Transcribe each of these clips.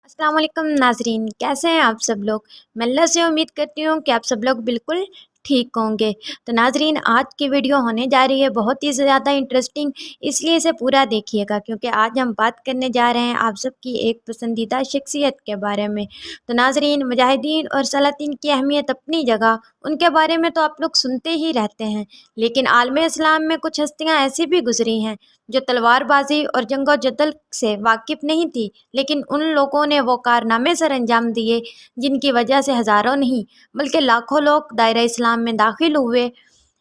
अस्सलाम वालेकुम नाजरीन, कैसे हैं आप सब लोग। मैं अल्लाह से उम्मीद करती हूँ कि आप सब लोग बिल्कुल ठीक होंगे। तो नाजरीन, आज की वीडियो होने जा रही है बहुत ही ज़्यादा इंटरेस्टिंग, इसलिए इसे पूरा देखिएगा क्योंकि आज हम बात करने जा रहे हैं आप सबकी एक पसंदीदा शख्सियत के बारे में। तो नाजरीन, मुजाहिदीन और सलातीन की अहमियत अपनी जगह, उनके बारे में तो आप लोग सुनते ही रहते हैं, लेकिन आलम इस्लाम में कुछ हस्तियाँ ऐसी भी गुजरी हैं जो तलवारबाजी और जंगो जदल से वाकिफ़ नहीं थी, लेकिन उन लोगों ने वो कारनामे सर अंजाम दिए जिनकी वजह से हज़ारों नहीं बल्कि लाखों लोग दायरा इस्लाम में दाखिल हुए।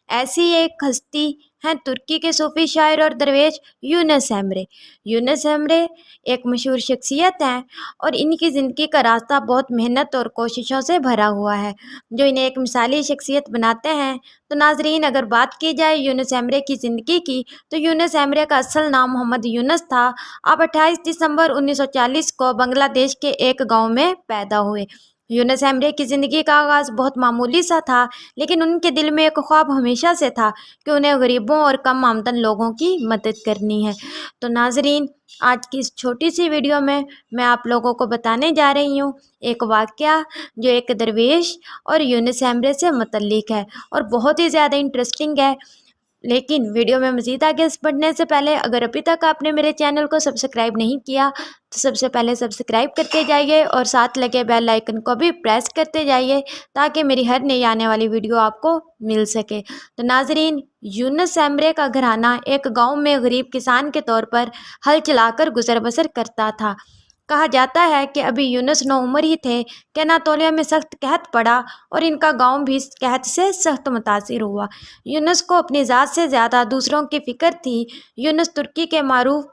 ऐसी एक हस्ती हैं तुर्की के सूफ़ी शायर और दरवेश यूनुस एमरे। यूनुस एमरे एक मशहूर शख्सियत हैं और इनकी ज़िंदगी का रास्ता बहुत मेहनत और कोशिशों से भरा हुआ है, जो इन्हें एक मिसाली शख्सियत बनाते हैं। तो नाजरीन, अगर बात की जाए यूनुस एमरे की ज़िंदगी की, तो यूनुस एमरे का असल नाम मोहम्मद यूनुस था। आप 28 दिसंबर 1940 को बांग्लादेश के एक गाँव में पैदा हुए। यूनुस एमरे की ज़िंदगी का आगाज़ बहुत मामूली सा था, लेकिन उनके दिल में एक ख्वाब हमेशा से था कि उन्हें गरीबों और कम आमदन लोगों की मदद करनी है। तो नाजरीन, आज की इस छोटी सी वीडियो में मैं आप लोगों को बताने जा रही हूँ एक वाक़या जो एक दरवेश और यूनुस एमरे से मुतल्लिक है और बहुत ही ज़्यादा इंटरेस्टिंग है। लेकिन वीडियो में मज़ीद आगे बढ़ने से पहले अगर अभी तक आपने मेरे चैनल को सब्सक्राइब नहीं किया तो सबसे पहले सब्सक्राइब करके जाइए और साथ लगे बेल आइकन को भी प्रेस करते जाइए ताकि मेरी हर नई आने वाली वीडियो आपको मिल सके। तो नाजरीन, यूनुस एमरे का घराना एक गांव में गरीब किसान के तौर पर हल चलाकर गुजर बसर करता था। कहा जाता है कि अभी यूनुस नौउम्र ही थे कि अनातोलिया में सख्त कहत पड़ा और इनका गांव भी इस कहत से सख्त मुतासिर हुआ। यूनुस को अपनी ज़ात से ज़्यादा दूसरों की फ़िक्र थी। यूनुस तुर्की के मारूफ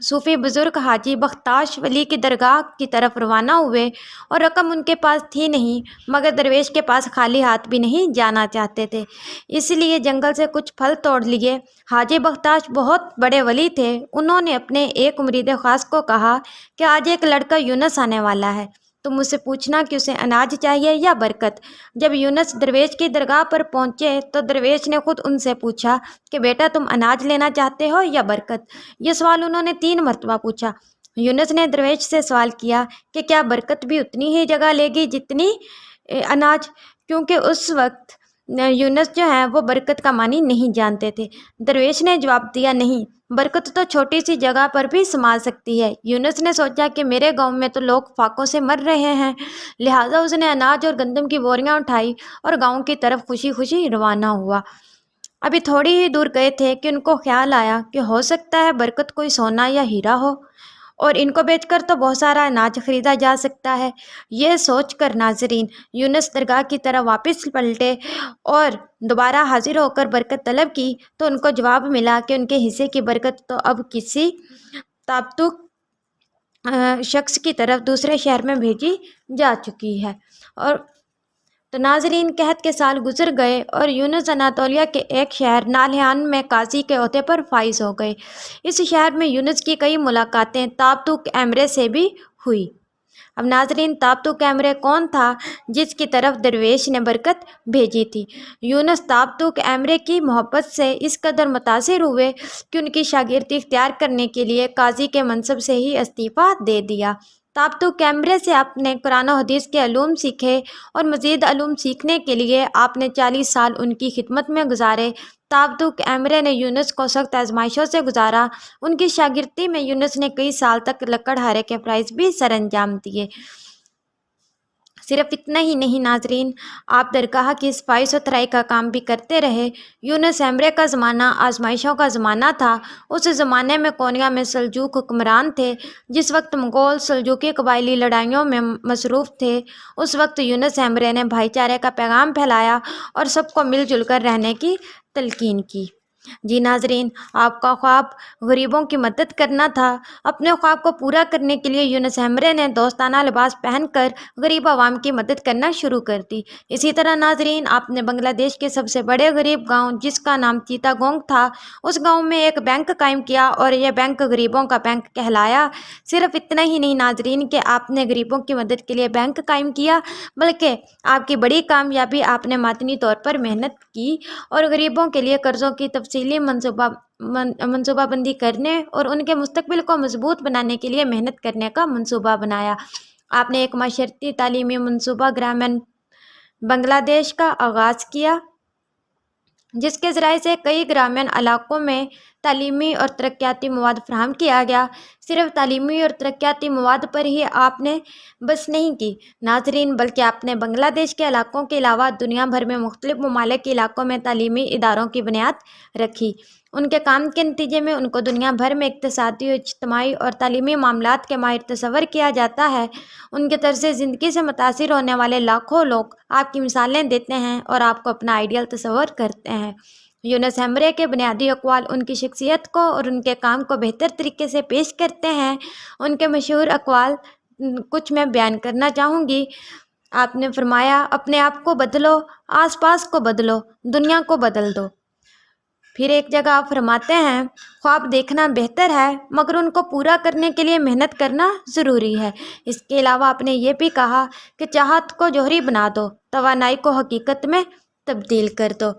सूफ़ी बुज़ुर्ग हाजी बख्ताश वली की दरगाह की तरफ रवाना हुए और रकम उनके पास थी नहीं, मगर दरवेश के पास खाली हाथ भी नहीं जाना चाहते थे, इसलिए जंगल से कुछ फल तोड़ लिए। हाजी बख्ताश बहुत बड़े वली थे। उन्होंने अपने एक मुरीद ख़ास को कहा कि आज एक लड़का यूनुस आने वाला है, तुम मुझसे पूछना कि उसे अनाज चाहिए या बरकत। जब यूनुस दरवेश की दरगाह पर पहुँचे तो दरवेश ने खुद उनसे पूछा कि बेटा, तुम अनाज लेना चाहते हो या बरकत। ये सवाल उन्होंने 3 मरतबा पूछा। यूनुस ने दरवेश से सवाल किया कि क्या बरकत भी उतनी ही जगह लेगी जितनी अनाज, क्योंकि उस वक्त यूनुस जो है वो बरकत का मानी नहीं जानते थे। दरवेश ने जवाब दिया, नहीं, बरकत तो छोटी सी जगह पर भी समा सकती है। यूनुस ने सोचा कि मेरे गांव में तो लोग फाकों से मर रहे हैं, लिहाजा उसने अनाज और गंदम की बोरियां उठाई और गांव की तरफ खुशी खुशी रवाना हुआ। अभी थोड़ी ही दूर गए थे कि उनको ख्याल आया कि हो सकता है बरकत कोई सोना या हीरा हो और इनको बेचकर तो बहुत सारा अनाज खरीदा जा सकता है। ये सोचकर नाजरीन, यूनुस दरगाह की तरफ वापस पलटे और दोबारा हाजिर होकर बरकत तलब की तो उनको जवाब मिला कि उनके हिस्से की बरकत तो अब किसी ताबतुक शख्स की तरफ दूसरे शहर में भेजी जा चुकी है। और तो नाजरीन, कहत के साल गुजर गए और यूनुस अनातोलिया के एक शहर नालहान में काजी के ओहदे पर फाइज हो गए। इस शहर में यूनुस की कई मुलाकातें ताबतुक एमरे से भी हुई। अब नाजरीन, ताबतुक एमरे कौन था जिसकी तरफ दरवेश ने बरकत भेजी थी। यूनुस ताबतुक एमरे की मोहब्बत से इस कदर मुतासिर हुए कि उनकी शागिर्दी इख्तियार करने के लिए काजी के मनसब से ही इस्तीफ़ा दे दिया। ताबतुक एमरे से आपने कुरान और हदीस के अलूम सीखे और मज़ीद अलूम सीखने के लिए आपने 40 साल उनकी खिदमत में गुजारे। ताबतुक एमरे ने यूनुस को सख्त आजमाइशों से गुजारा। उनकी शागिर्दी में यूनुस ने कई साल तक लकड़हारे के फ़राइज़ भी सर अंजाम दिए। सिर्फ इतना ही नहीं नाजरीन, आप दरगाह की सफाई सुथराई का काम भी करते रहे। यूनुस एमरे का ज़माना आजमाइशों का ज़माना था। उस ज़माने में कोनिया में सल्जूक हुक्मरान थे। जिस वक्त मंगोल सल्जूकी कबायली लड़ाइयों में मसरूफ़ थे, उस वक्त यूनुस एमरे ने भाईचारे का पैगाम फैलाया और सबको मिलजुल कर रहने की तलकीन की। जी नाजरीन, आपका ख्वाब गरीबों की मदद करना था। अपने ख्वाब को पूरा करने के लिए यूनुस एमरे ने दोस्ताना लिबास पहनकर गरीब आवाम की मदद करना शुरू कर दी। इसी तरह नाजरीन, आपने बांग्लादेश के सबसे बड़े गरीब गांव जिसका नाम चिटागोंग था, उस गांव में एक बैंक कायम किया और यह बैंक गरीबों का बैंक कहलाया। सिर्फ इतना ही नहीं नाजरीन कि आपने गरीबों की मदद के लिए बैंक कायम किया, बल्कि आपकी बड़ी कामयाबी आपने मातनी तौर पर मेहनत की और गरीबों के लिए कर्ज़ों की तफसीली منصوبہ بندی کرنے اور ان کے مستقبل کو مضبوط بنانے کے لیے محنت کرنے کا منصوبہ بنایا۔ آپ نے ایک معاشرتی تعلیمی منصوبہ گرامین بنگلہ دیش کا آغاز کیا، جس کے ذرائع سے کئی گرامین علاقوں میں تعلیمی اور ترقیاتی مواد فراہم کیا گیا۔ صرف تعلیمی اور ترقیاتی مواد پر ہی آپ نے بس نہیں کی ناظرین، بلکہ آپ نے بنگلہ دیش کے علاقوں کے علاوہ دنیا بھر میں مختلف ممالک کے علاقوں میں تعلیمی اداروں کی بنیاد رکھی۔ ان کے کام کے نتیجے میں ان کو دنیا بھر میں اقتصادی، اجتماعی اور تعلیمی معاملات کے ماہر تصور کیا جاتا ہے۔ ان کے طرز زندگی سے متاثر ہونے والے لاکھوں لوگ آپ کی مثالیں دیتے ہیں اور آپ کو اپنا آئیڈیل تصور کرتے ہیں۔ یونس ہیمبرے کے بنیادی اقوال ان کی شخصیت کو اور ان کے کام کو بہتر طریقے سے پیش کرتے ہیں۔ ان کے مشہور اقوال کچھ میں بیان کرنا چاہوں گی۔ آپ نے فرمایا، اپنے آپ کو بدلو، آس پاس کو بدلو، دنیا کو بدل دو۔ پھر ایک جگہ آپ فرماتے ہیں، خواب دیکھنا بہتر ہے مگر ان کو پورا کرنے کے لیے محنت کرنا ضروری ہے۔ اس کے علاوہ آپ نے یہ بھی کہا کہ چاہت کو جوہری بنا دو، توانائی کو حقیقت میں تبدیل کر دو۔